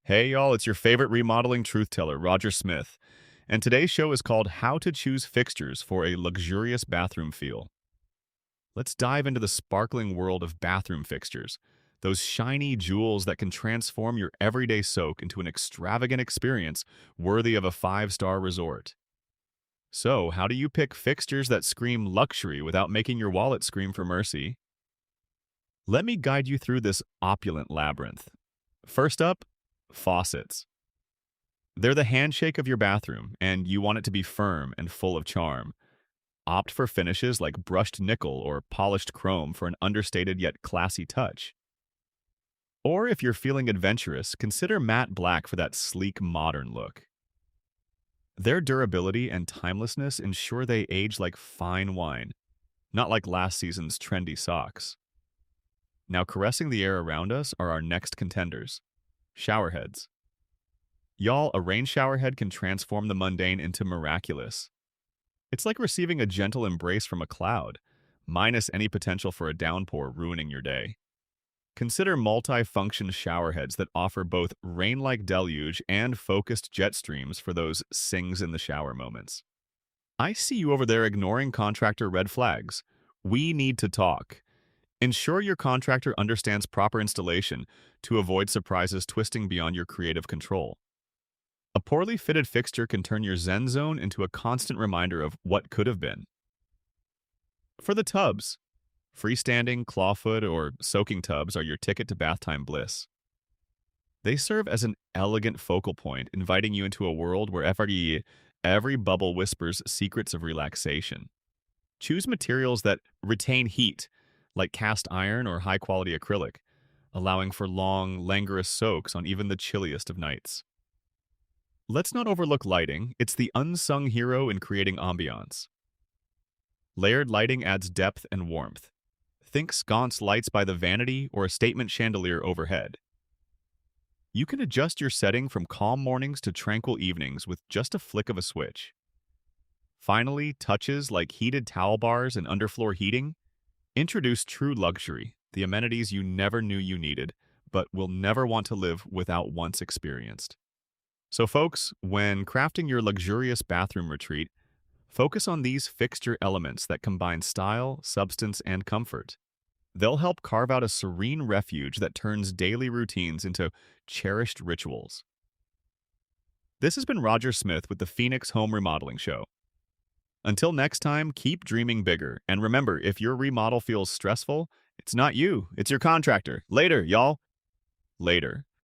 Hey y'all, it's your favorite remodeling truth teller, Roger Smith. And today's show is called How to Choose Fixtures for a Luxurious Bathroom Feel. Let's dive into the sparkling world of bathroom fixtures, those shiny jewels that can transform your everyday soak into an extravagant experience worthy of a five-star resort. So, how do you pick fixtures that scream luxury without making your wallet scream for mercy? Let me guide you through this opulent labyrinth. First up, faucets. They're the handshake of your bathroom, and you want it to be firm and full of charm. Opt for finishes like brushed nickel or polished chrome for an understated yet classy touch. Or if you're feeling adventurous, consider matte black for that sleek, modern look. Their durability and timelessness ensure they age like fine wine, not like last season's trendy socks. Now, caressing the air around us are our next contenders, showerheads. Y'all, a rain showerhead can transform the mundane into miraculous. It's like receiving a gentle embrace from a cloud, minus any potential for a downpour ruining your day. Consider multi-function showerheads that offer both rain-like deluge and focused jet streams for those sings in the shower moments. I see you over there ignoring contractor red flags. We need to talk. Ensure your contractor understands proper installation to avoid surprises twisting beyond your creative control. A poorly fitted fixture can turn your Zen zone into a constant reminder of what could have been. For the tubs, freestanding, clawfoot, or soaking tubs are your ticket to bath time bliss. They serve as an elegant focal point, inviting you into a world where every bubble whispers secrets of relaxation. Choose materials that retain heat, like cast iron or high-quality acrylic, allowing for long, languorous soaks on even the chilliest of nights. Let's not overlook lighting. It's the unsung hero in creating ambiance. Layered lighting adds depth and warmth. Think sconce lights by the vanity or a statement chandelier overhead. You can adjust your setting from calm mornings to tranquil evenings with just a flick of a switch. Finally, touches like heated towel bars and underfloor heating introduce true luxury, the amenities you never knew you needed, but will never want to live without once experienced. So folks, when crafting your luxurious bathroom retreat, focus on these fixture elements that combine style, substance, and comfort. They'll help carve out a serene refuge that turns daily routines into cherished rituals. This has been Roger Smith with the Phoenix Home Remodeling Show. Until next time, keep dreaming bigger. And remember, if your remodel feels stressful, it's not you, it's your contractor. Later, y'all. Later.